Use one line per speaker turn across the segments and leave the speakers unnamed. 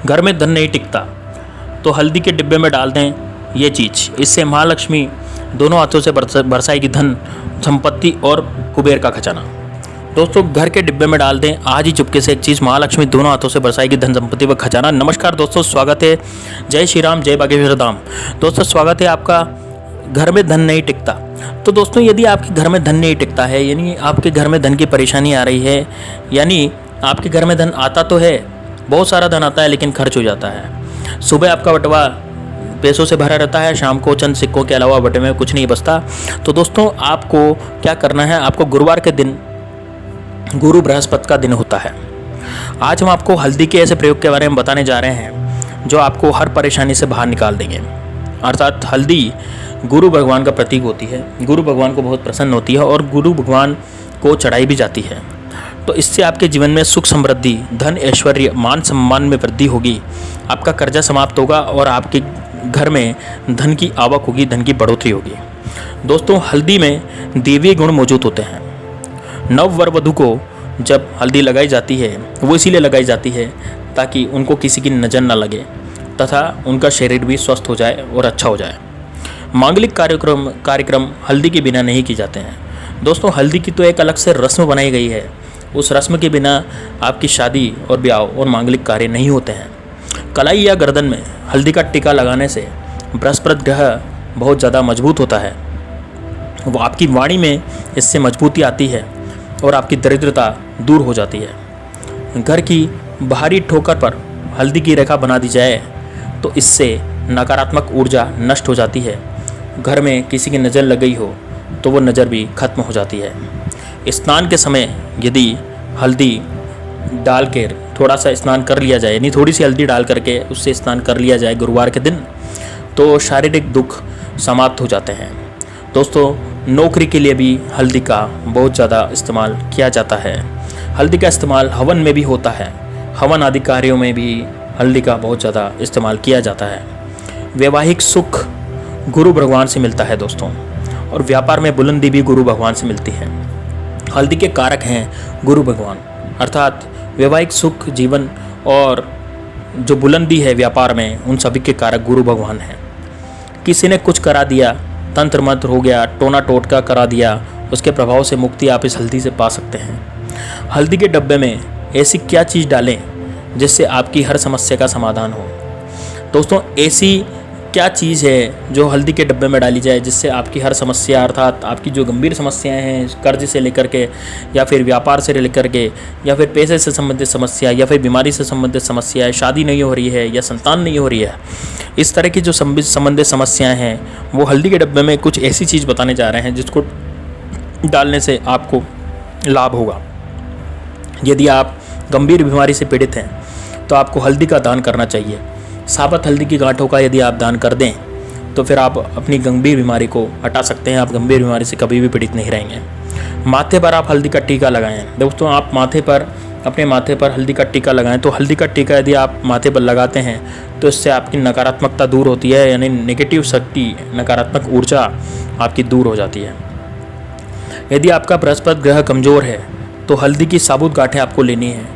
घर में धन नहीं टिकता तो हल्दी के डिब्बे में डाल दें ये चीज़। इससे महालक्ष्मी दोनों हाथों से बरसाएगी धन, संपत्ति और कुबेर का खजाना। दोस्तों घर के डिब्बे में डाल दें आज ही चुपके से एक चीज़, महालक्ष्मी दोनों हाथों से बरसाएगी धन, संपत्ति व खजाना। नमस्कार दोस्तों, स्वागत है। जय श्री राम, जय बागेश्वर धाम। दोस्तों स्वागत है आपका। घर में धन नहीं टिकता तो दोस्तों यदि आपके घर में धन नहीं टिकता है, यानी आपके घर में धन की परेशानी आ रही है, यानी आपके घर में धन आता तो है, बहुत सारा धन आता है लेकिन खर्च हो जाता है। सुबह आपका बटवा पैसों से भरा रहता है, शाम को चंद सिक्कों के अलावा बटे में कुछ नहीं बचता। तो दोस्तों आपको क्या करना है, आपको गुरुवार के दिन, गुरु बृहस्पति का दिन होता है, आज हम आपको हल्दी के ऐसे प्रयोग के बारे में बताने जा रहे हैं जो आपको हर परेशानी से बाहर निकाल देंगे। अर्थात हल्दी गुरु भगवान का प्रतीक होती है, गुरु भगवान को बहुत प्रसन्न होती है और गुरु भगवान को चढ़ाई भी जाती है। तो इससे आपके जीवन में सुख समृद्धि, धन ऐश्वर्य, मान सम्मान में वृद्धि होगी, आपका कर्जा समाप्त होगा और आपके घर में धन की आवक होगी, धन की बढ़ोतरी होगी। दोस्तों हल्दी में देवीय गुण मौजूद होते हैं। नव वर वधू को जब हल्दी लगाई जाती है वो इसीलिए लगाई जाती है ताकि उनको किसी की नज़र न लगे तथा उनका शरीर भी स्वस्थ हो जाए और अच्छा हो जाए। मांगलिक कार्यक्रम हल्दी के बिना नहीं किए जाते हैं। दोस्तों हल्दी की तो एक अलग से रस्म बनाई गई है, उस रस्म के बिना आपकी शादी और ब्याह और मांगलिक कार्य नहीं होते हैं। कलाई या गर्दन में हल्दी का टीका लगाने से बृहस्पति ग्रह बहुत ज़्यादा मजबूत होता है, वो आपकी वाणी में इससे मजबूती आती है और आपकी दरिद्रता दूर हो जाती है। घर की बाहरी ठोकर पर हल्दी की रेखा बना दी जाए तो इससे नकारात्मक ऊर्जा नष्ट हो जाती है। घर में किसी की नज़र लग गई हो तो वो नज़र भी खत्म हो जाती है। स्नान के समय यदि हल्दी डाल कर थोड़ा सा स्नान कर लिया जाए, यानी थोड़ी सी हल्दी डाल करके उससे स्नान कर लिया जाए गुरुवार के दिन, तो शारीरिक दुख समाप्त हो जाते हैं। दोस्तों नौकरी के लिए भी हल्दी का बहुत ज़्यादा इस्तेमाल किया जाता है। हल्दी का इस्तेमाल हवन में भी होता है, हवन आदि कार्यों में भी हल्दी का बहुत ज़्यादा इस्तेमाल किया जाता है। वैवाहिक सुख गुरु भगवान से मिलता है दोस्तों, और व्यापार में बुलंदी भी गुरु भगवान से मिलती है। हल्दी के कारक हैं गुरु भगवान, अर्थात वैवाहिक सुख, जीवन और जो बुलंदी है व्यापार में, उन सभी के कारक गुरु भगवान हैं। किसी ने कुछ करा दिया, तंत्र मंत्र हो गया, टोना टोटका करा दिया, उसके प्रभाव से मुक्ति आप इस हल्दी से पा सकते हैं। हल्दी के डब्बे में ऐसी क्या चीज़ डालें जिससे आपकी हर समस्या का समाधान हो। दोस्तों ऐसी क्या चीज़ है जो हल्दी के डब्बे में डाली जाए जिससे आपकी हर समस्या, अर्थात आपकी जो गंभीर समस्याएं हैं, कर्ज से लेकर के या फिर व्यापार से लेकर के या फिर पैसे से संबंधित समस्या या फिर बीमारी से संबंधित समस्या है, शादी नहीं हो रही है या संतान नहीं हो रही है, इस तरह की जो संबंधित समस्याएं हैं, वो हल्दी के डब्बे में कुछ ऐसी चीज़ बताने जा रहे हैं जिसको डालने से आपको लाभ होगा। यदि आप गंभीर बीमारी से पीड़ित हैं तो आपको हल्दी का दान करना चाहिए। साबुत हल्दी की गांठों का यदि आप दान कर दें तो फिर आप अपनी गंभीर बीमारी को हटा सकते हैं, आप गंभीर बीमारी से कभी भी पीड़ित नहीं रहेंगे। माथे पर आप हल्दी का टीका लगाएं। दोस्तों आप माथे पर, अपने माथे पर हल्दी का टीका लगाएं। तो हल्दी का टीका यदि आप माथे पर लगाते हैं तो इससे आपकी नकारात्मकता दूर होती है, यानी नेगेटिव शक्ति, नकारात्मक ऊर्जा आपकी दूर हो जाती है। यदि आपका बृहस्पति ग्रह कमज़ोर है तो हल्दी की साबुत गांठें आपको लेनी है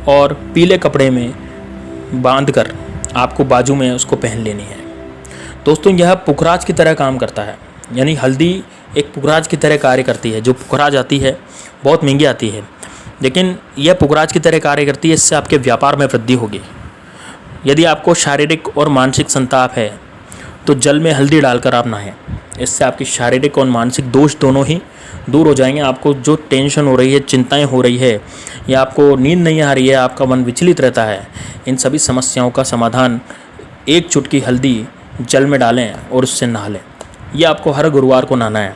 और पीले कपड़े में बांध कर आपको बाजू में उसको पहन लेनी है। दोस्तों यह पुखराज की तरह काम करता है, यानी हल्दी एक पुखराज की तरह कार्य करती है। जो पुखराज आती है बहुत महंगी आती है, लेकिन यह पुखराज की तरह कार्य करती है। इससे आपके व्यापार में वृद्धि होगी। यदि आपको शारीरिक और मानसिक संताप है तो जल में हल्दी डालकर आप नहाएं। इससे आपकी शारीरिक और मानसिक दोष दोनों ही दूर हो जाएंगे। आपको जो टेंशन हो रही है, चिंताएं हो रही है या आपको नींद नहीं आ रही है, आपका मन विचलित रहता है, इन सभी समस्याओं का समाधान एक चुटकी हल्दी जल में डालें और उससे नहा लें। यह आपको हर गुरुवार को नहाना है।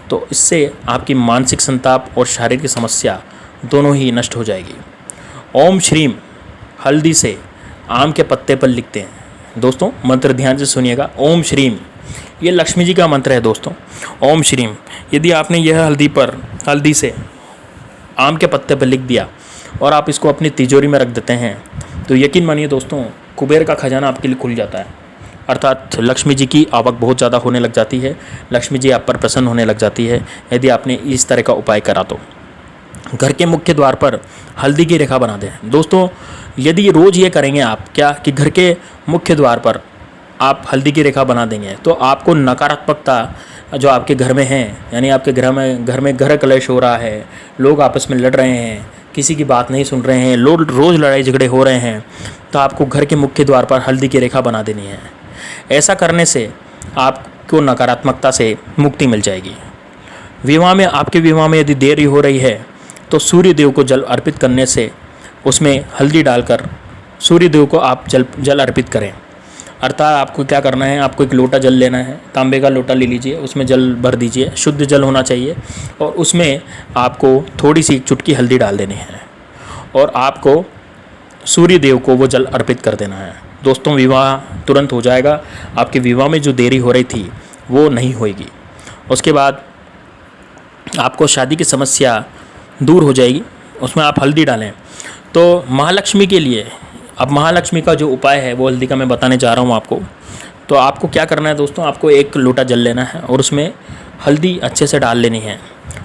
तो इससे आपकी मानसिक संताप और शारीरिक समस्या दोनों ही नष्ट हो जाएगी। ओम श्रीम हल्दी से आम के पत्ते पर लिखते हैं। दोस्तों मंत्र ध्यान से सुनिएगा। ओम श्रीम, ये लक्ष्मी जी का मंत्र है दोस्तों। ओम श्रीम, यदि आपने यह हल्दी से आम के पत्ते पर लिख दिया और आप इसको अपनी तिजोरी में रख देते हैं तो यकीन मानिए दोस्तों, कुबेर का खजाना आपके लिए खुल जाता है। अर्थात लक्ष्मी जी की आवक बहुत ज़्यादा होने लग जाती है, लक्ष्मी जी आप पर प्रसन्न होने लग जाती है यदि आपने इस तरह का उपाय करा तो। घर के मुख्य द्वार पर हल्दी की रेखा बना दें। दोस्तों यदि रोज़ ये करेंगे आप क्या कि घर के मुख्य द्वार पर आप हल्दी की रेखा बना देंगे तो आपको नकारात्मकता जो आपके घर में है, यानी आपके घर में ग्रह कलेश हो रहा है, लोग आपस में लड़ रहे हैं, किसी की बात नहीं सुन रहे हैं, लोग रोज़ लड़ाई झगड़े हो रहे हैं, तो आपको घर के मुख्य द्वार पर हल्दी की रेखा बना देनी है। ऐसा करने से आपको नकारात्मकता से मुक्ति मिल जाएगी। आपके विवाह में यदि देरी हो रही है तो सूर्य देव को जल अर्पित करने से उसमें हल्दी डालकर सूर्य देव को आप जल अर्पित करें। अर्थात आपको क्या करना है, आपको एक लोटा जल लेना है, तांबे का लोटा ले लीजिए, उसमें जल भर दीजिए, शुद्ध जल होना चाहिए, और उसमें आपको थोड़ी सी चुटकी हल्दी डाल देनी है और आपको सूर्य देव को वो जल अर्पित कर देना है। दोस्तों विवाह तुरंत हो जाएगा, आपके विवाह में जो देरी हो रही थी वो नहीं होएगी। उसके बाद आपको शादी की समस्या दूर हो जाएगी। उसमें आप हल्दी डालें। तो महालक्ष्मी के लिए, अब महालक्ष्मी का जो उपाय है वो हल्दी का मैं बताने जा रहा हूँ आपको। तो आपको क्या करना है दोस्तों, आपको एक लोटा जल लेना है और उसमें हल्दी अच्छे से डाल लेनी है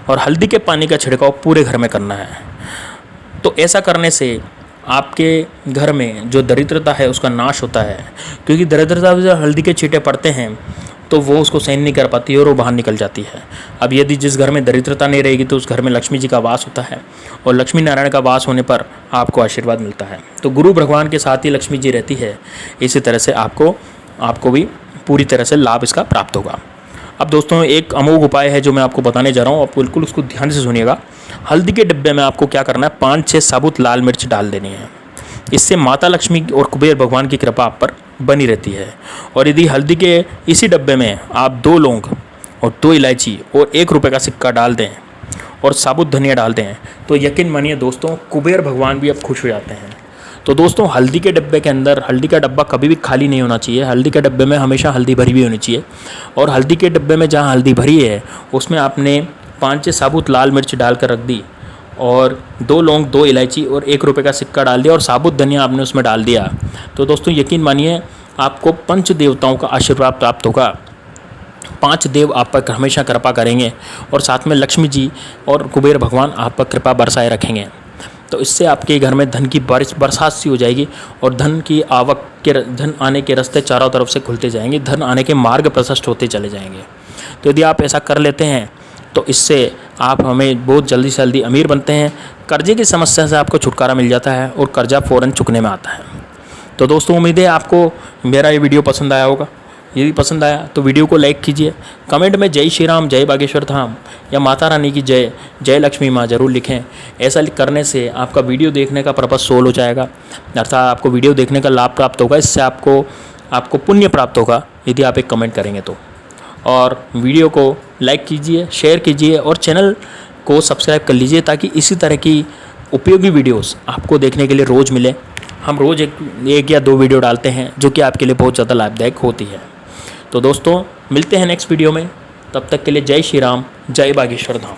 और हल्दी के पानी का छिड़काव पूरे घर में करना है। तो ऐसा करने से आपके घर में जो दरिद्रता है उसका नाश होता है, क्योंकि दरिद्रता से हल्दी के छींटे पड़ते हैं तो वो उसको सहन नहीं कर पाती है और वो बाहर निकल जाती है। अब यदि जिस घर में दरिद्रता नहीं रहेगी तो उस घर में लक्ष्मी जी का वास होता है और लक्ष्मी नारायण का वास होने पर आपको आशीर्वाद मिलता है। तो गुरु भगवान के साथ ही लक्ष्मी जी रहती है, इसी तरह से आपको भी पूरी तरह से लाभ इसका प्राप्त होगा। अब दोस्तों एक अमोघ उपाय है जो मैं आपको बताने जा रहा हूँ, आप बिल्कुल उसको ध्यान से सुनिएगा। हल्दी के डिब्बे में आपको क्या करना है, 5-6 साबुत लाल मिर्च डाल देनी है। इससे माता लक्ष्मी और कुबेर भगवान की कृपा आप पर बनी रहती है। और यदि हल्दी के इसी डब्बे में आप 2 लौंग और 2 इलायची और 1 रुपये का सिक्का डाल दें और साबुत धनिया डाल दें तो यकीन मानिए दोस्तों कुबेर भगवान भी अब खुश हो जाते हैं। तो दोस्तों हल्दी के डब्बे के अंदर, हल्दी का डब्बा कभी भी खाली नहीं होना चाहिए। हल्दी के डब्बे में हमेशा हल्दी भरी हुई होनी चाहिए और हल्दी के डब्बे में जहाँ हल्दी भरी है उसमें आपने 5-6 साबुत लाल मिर्च डाल कर रख दी और 2 लौंग, 2 इलायची और 1 रुपये का सिक्का डाल दिया और साबुत धनिया आपने उसमें डाल दिया। तो दोस्तों यकीन मानिए आपको 5 देवताओं का आशीर्वाद प्राप्त होगा। 5 देव आप पर हमेशा कृपा करेंगे और साथ में लक्ष्मी जी और कुबेर भगवान आप पर कृपा बरसाए रखेंगे। तो इससे आपके घर में धन की बरसात सी हो जाएगी और धन आने के रास्ते चारों तरफ से खुलते जाएंगे, धन आने के मार्ग प्रशस्त होते चले जाएंगे। तो यदि आप ऐसा कर लेते हैं तो इससे आप हमें बहुत जल्दी से जल्दी अमीर बनते हैं। कर्जे की समस्या से आपको छुटकारा मिल जाता है और कर्जा फ़ौरन चुकने में आता है। तो दोस्तों उम्मीद है आपको मेरा ये वीडियो पसंद आया होगा। यदि पसंद आया तो वीडियो को लाइक कीजिए, कमेंट में जय श्री राम, जय बागेश्वर धाम या माता रानी की जय, जय लक्ष्मी माँ ज़रूर लिखें। ऐसा करने से आपका वीडियो देखने का पर्पस सोल हो जाएगा, अर्थात आपको वीडियो देखने का लाभ प्राप्त होगा। इससे आपको पुण्य प्राप्त होगा यदि आप एक कमेंट करेंगे तो। और वीडियो को लाइक कीजिए, शेयर कीजिए और चैनल को सब्सक्राइब कर लीजिए ताकि इसी तरह की उपयोगी वीडियोस आपको देखने के लिए रोज़ मिले। हम रोज़ एक या 2 वीडियो डालते हैं जो कि आपके लिए बहुत ज़्यादा लाभदायक होती है। तो दोस्तों मिलते हैं नेक्स्ट वीडियो में, तब तक के लिए जय श्री राम, जय बागेश्वर धाम।